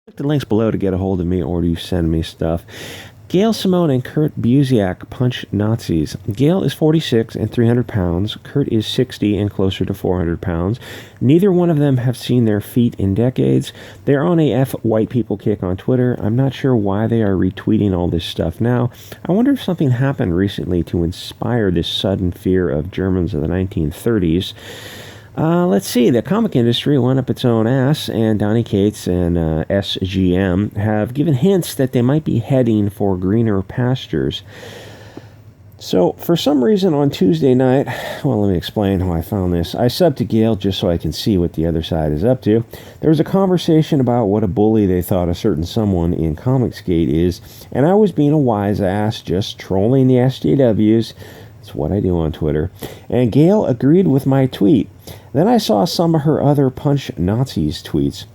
Click the links below to get a hold of me or to send me stuff. Gail Simone and Kurt Busiek punch Nazis. Gail is 46 and 300 pounds. Kurt is 60 and closer to 400 pounds. Neither one of them have seen their feet in decades. They're on a F white people kick on Twitter. I'm not sure why they are retweeting all this stuff now. I wonder if something happened recently to inspire this sudden fear of Germans of the 1930s. Let's see. The comic industry went up its own ass, and Donny Cates and SGM have given hints that they might be heading for greener pastures. So, for some reason on Tuesday night, well, let me explain how I found this. I subbed to Gail just so I can see what the other side is up to. There was a conversation about what a bully they thought a certain someone in comicsgate is, and I was being a wise ass, just trolling the SJWs. That's what I do on Twitter. And Gail agreed with my tweet. Then I saw some of her other Punch Nazis tweets.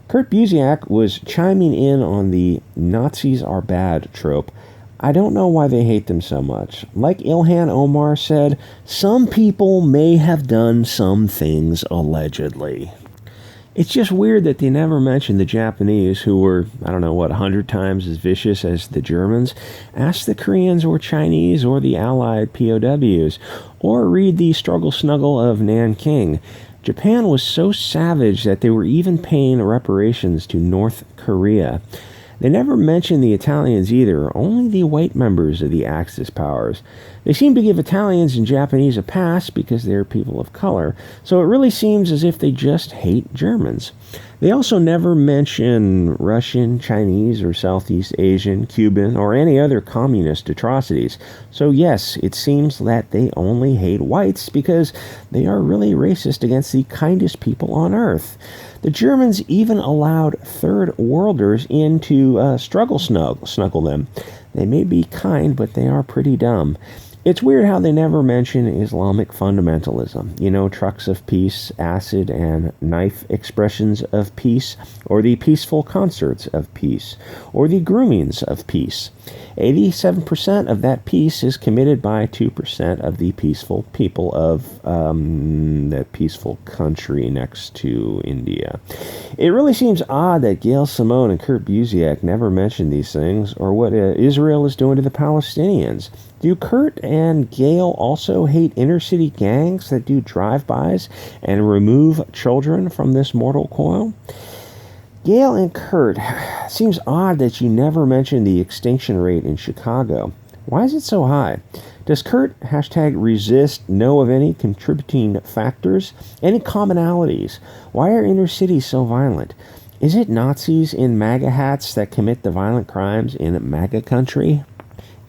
Kurt Busiek was chiming in on the Nazis are bad trope. I don't know why they hate them so much. Like Ilhan Omar said, some people may have done some things allegedly. It's just weird that they never mentioned the Japanese, who were, 100 times as vicious as the Germans. Ask the Koreans or Chinese or the Allied POWs. Or read the Struggle Snuggle of Nanking. Japan was so savage that they were even paying reparations to North Korea. They never mentioned the Italians either, only the white members of the Axis powers. They seem to give Italians and Japanese a pass because they're people of color, so it really seems as if they just hate Germans. They also never mention Russian, Chinese, or Southeast Asian, Cuban, or any other communist atrocities. So yes, it seems that they only hate whites because they are really racist against the kindest people on earth. The Germans even allowed third worlders in to snuggle them. They may be kind, but they are pretty dumb. It's weird how they never mention Islamic fundamentalism. Trucks of peace, acid and knife expressions of peace, or the peaceful concerts of peace, or the groomings of peace. 87% of that peace is committed by 2% of the peaceful people of that peaceful country next to India. It really seems odd that Gail Simone and Kurt Busiek never mentioned these things, or what Israel is doing to the Palestinians. Do Kurt and Gail also hate inner-city gangs that do drive-bys and remove children from this mortal coil? Gail and Kurt, seems odd that you never mentioned the extinction rate in Chicago. Why is it so high? Does Kurt #resist know of any contributing factors? Any commonalities? Why are inner cities so violent? Is it Nazis in MAGA hats that commit the violent crimes in MAGA country?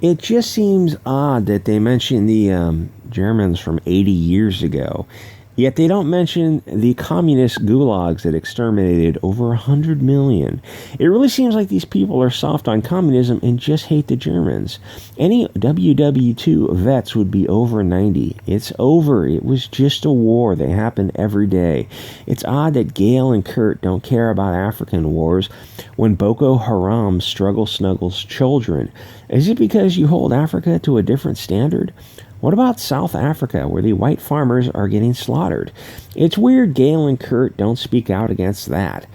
It just seems odd that they mention the Germans from 80 years ago, yet they don't mention the communist gulags that exterminated over 100 million. It really seems like these people are soft on communism and just hate the Germans. Any WW2 vets would be over 90. It's over. It was just a war. They happen every day. It's odd that Gail and Kurt don't care about African wars when Boko Haram snuggles children. Is it because you hold Africa to a different standard? What about South Africa, where the white farmers are getting slaughtered? It's weird Gail and Kurt don't speak out against that.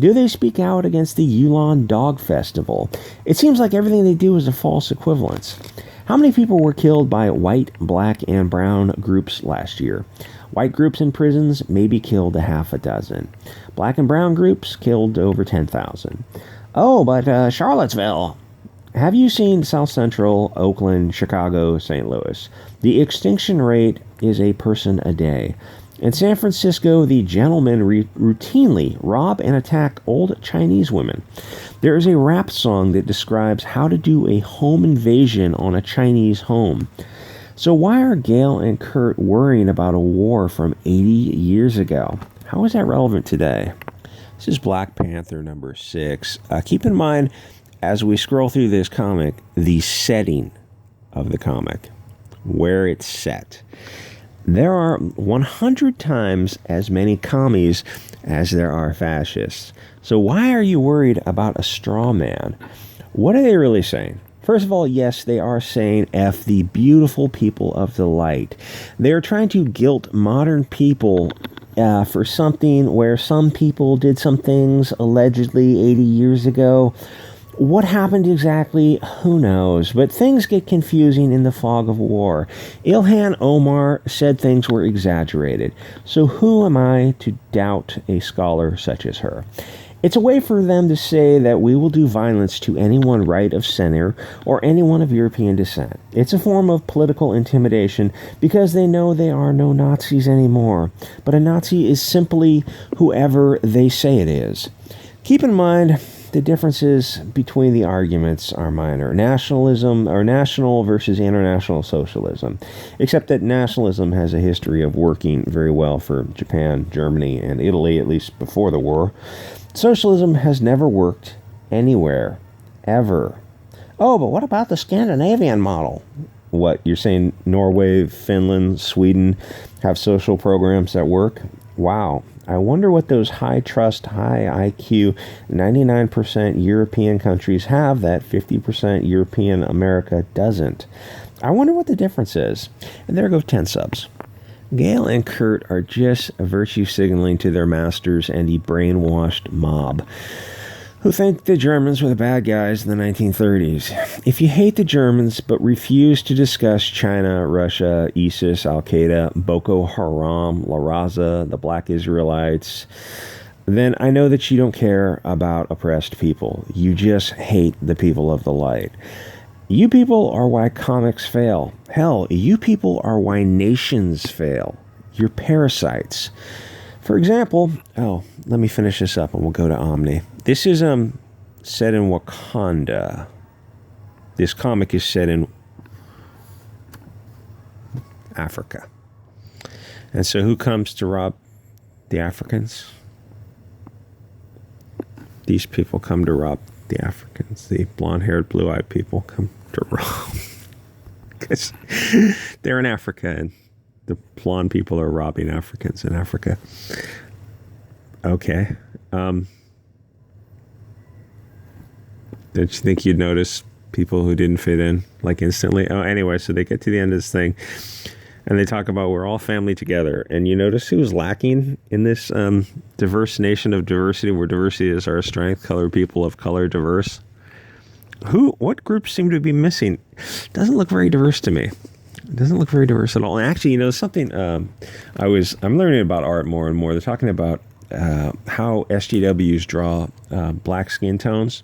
Do they speak out against the Yulon Dog Festival? It seems like everything they do is a false equivalence. How many people were killed by white, black, and brown groups last year? White groups in prisons maybe killed a half a dozen. Black and brown groups killed over 10,000. Oh, but Charlottesville. Have you seen South Central, Oakland, Chicago, St. Louis? The extinction rate is a person a day. In San Francisco, the gentlemen routinely rob and attack old Chinese women. There is a rap song that describes how to do a home invasion on a Chinese home. So why are Gail and Kurt worrying about a war from 80 years ago? How is that relevant today? This is Black Panther number 6. Keep in mind, as we scroll through this comic, the setting of the comic, where it's set. There are 100 times as many commies as there are fascists. So why are you worried about a straw man? What are they really saying? First of all, yes, they are saying F the beautiful people of the light. They are trying to guilt modern people for something where some people did some things allegedly 80 years ago. What happened exactly? Who knows? But things get confusing in the fog of war. Ilhan Omar said things were exaggerated. So who am I to doubt a scholar such as her? It's a way for them to say that we will do violence to anyone right of center or anyone of European descent. It's a form of political intimidation because they know they are no Nazis anymore. But a Nazi is simply whoever they say it is. Keep in mind, the differences between the arguments are minor. Nationalism, or national versus international socialism. Except that nationalism has a history of working very well for Japan, Germany, and Italy, at least before the war. Socialism has never worked anywhere, ever. Oh, but what about the Scandinavian model? What, you're saying Norway, Finland, Sweden have social programs that work? Wow. I wonder what those high trust, high IQ, 99% European countries have that 50% European America doesn't. I wonder what the difference is. And there go 10 subs. Gail and Kurt are just virtue signaling to their masters and the brainwashed mob, who think the Germans were the bad guys in the 1930s. If you hate the Germans but refuse to discuss China, Russia, ISIS, Al-Qaeda, Boko Haram, La Raza, the Black Israelites, then I know that you don't care about oppressed people. You just hate the people of the light. You people are why comics fail. Hell, you people are why nations fail. You're parasites. For example, let me finish this up and we'll go to Omni. This is set in Wakanda. This comic is set in Africa. And so who comes to rob the Africans? These people come to rob the Africans. The blonde-haired, blue-eyed people come to rob. Because they're in Africa and the blonde people are robbing Africans in Africa. Okay. Don't you think you'd notice people who didn't fit in, like, instantly? Oh, anyway, so they get to the end of this thing, and they talk about we're all family together. And you notice who's lacking in this diverse nation of diversity, where diversity is our strength, colored people of color diverse? What groups seem to be missing? Doesn't look very diverse to me. It doesn't look very diverse at all. And actually, something I'm learning about art more and more. They're talking about how SJWs draw black skin tones.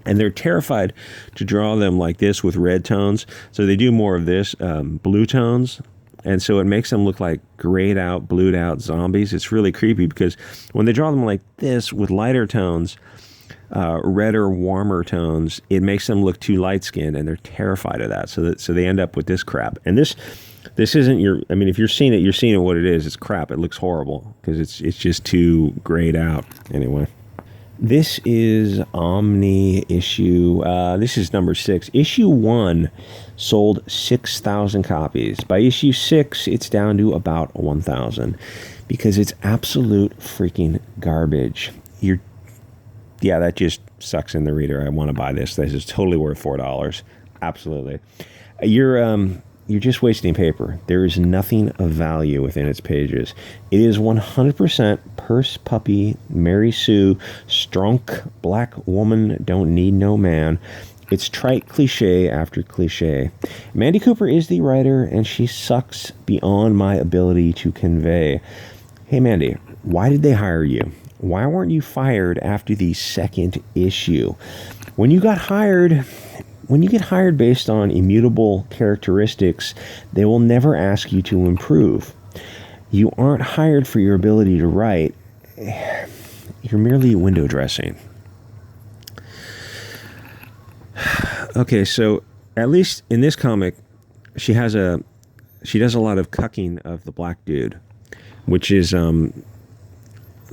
And they're terrified to draw them like this with red tones. So they do more of this, blue tones. And so it makes them look like grayed out, blued out zombies. It's really creepy because when they draw them like this with lighter tones, redder, warmer tones, it makes them look too light skinned, and they're terrified of that. So they end up with this crap. And this isn't if you're seeing it, you're seeing it what it is. It's crap. It looks horrible because it's just too grayed out. Anyway. This is Omni issue. This is number 6. Issue 1 sold 6,000 copies. By issue 6, it's down to about 1,000 because it's absolute freaking garbage. That just sucks in the reader. I want to buy this. This is totally worth $4. Absolutely. You're just wasting paper. There is nothing of value within its pages. It is 100% purse puppy, Mary Sue, strunk black woman, don't need no man. It's trite cliche after cliche. Mandy Cooper is the writer, and she sucks beyond my ability to convey. Hey, Mandy, why did they hire you? Why weren't you fired after the second issue? When you get hired based on immutable characteristics, they will never ask you to improve. You aren't hired for your ability to write. You're merely window dressing. Okay, so at least in this comic, she does a lot of cucking of the black dude, which is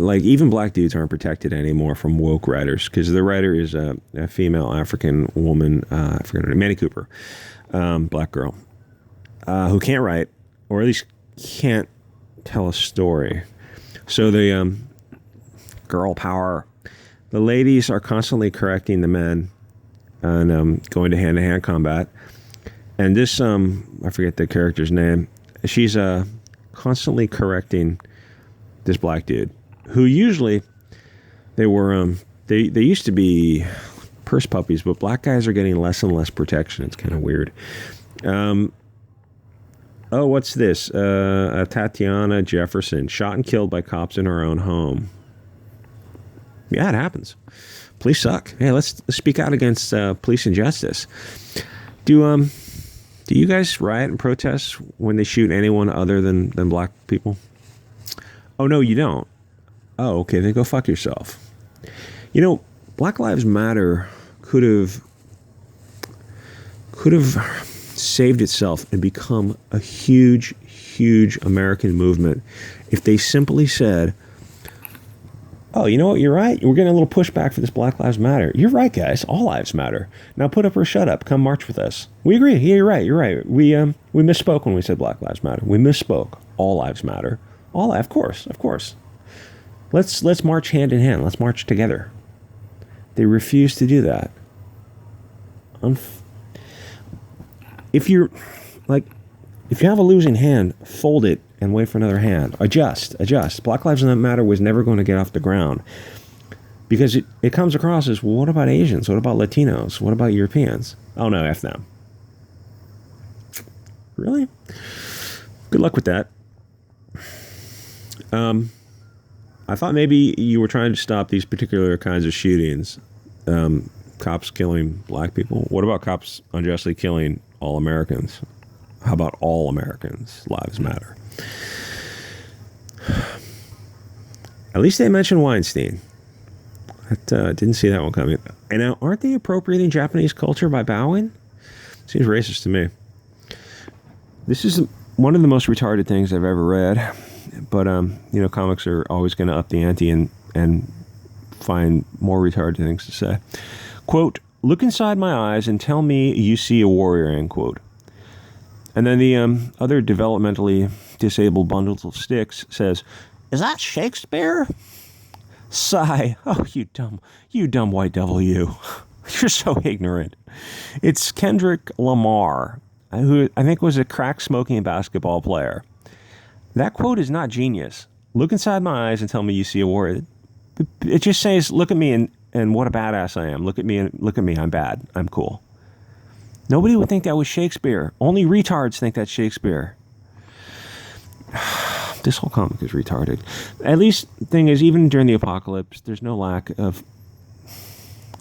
like, even black dudes aren't protected anymore from woke writers because the writer is a female African woman, I forget her name, Mandy Cooper, black girl, who can't write, or at least can't tell a story. So the girl power, the ladies are constantly correcting the men and going to hand-to-hand combat. And this, I forget the character's name, she's constantly correcting this black dude, who usually they were they used to be purse puppies, but black guys are getting less and less protection. It's kind of weird. Oh, what's this? Tatiana Jefferson, shot and killed by cops in her own home. Yeah, it happens. Police suck. Hey, let's speak out against police injustice. Do you guys riot and protest when they shoot anyone other than black people? Oh, no, you don't. Oh, okay, then go fuck yourself. You know, Black Lives Matter could have saved itself and become a huge, huge American movement if they simply said, oh, you know what, you're right. We're getting a little pushback for this Black Lives Matter. You're right, guys. All lives matter. Now put up or shut up. Come march with us. We agree. Yeah, you're right. You're right. We misspoke when we said Black Lives Matter. We misspoke. All lives matter. Of course. Let's march hand in hand. Let's march together. They refuse to do that. If you have a losing hand, fold it and wait for another hand. Adjust. Black Lives Matter was never going to get off the ground because it comes across as, well, what about Asians? What about Latinos? What about Europeans? Oh, no, F them. Really? Good luck with that. I thought maybe you were trying to stop these particular kinds of shootings. Cops killing black people. What about cops unjustly killing all Americans? How about all Americans' lives matter? At least they mentioned Weinstein. Didn't see that one coming. And now, aren't they appropriating Japanese culture by bowing? Seems racist to me. This is one of the most retarded things I've ever read. But, comics are always going to up the ante and find more retarded things to say. Quote, look inside my eyes and tell me you see a warrior, end quote. And then the other developmentally disabled bundles of sticks says, is that Shakespeare? Sigh. Oh, you dumb white devil, you. You're so ignorant. It's Kendrick Lamar, who I think was a crack-smoking basketball player. That quote is not genius. Look inside my eyes and tell me you see a warrior. It just says, look at me and what a badass I am. Look at me, I'm bad. I'm cool. Nobody would think that was Shakespeare. Only retards think that's Shakespeare. This whole comic is retarded. At least, the thing is, even during the apocalypse, there's no lack of...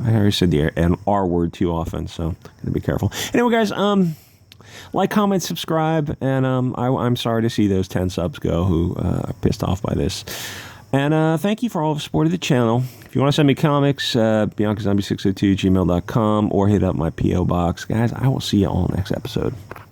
I already said the R word too often, so gotta be careful. Anyway, guys, like, comment, subscribe, and I'm sorry to see those 10 subs go who are pissed off by this. And thank you for all the support of the channel. If you want to send me comics, BiancaZombie602 gmail.com, or hit up my P.O. box. Guys, I will see you all next episode.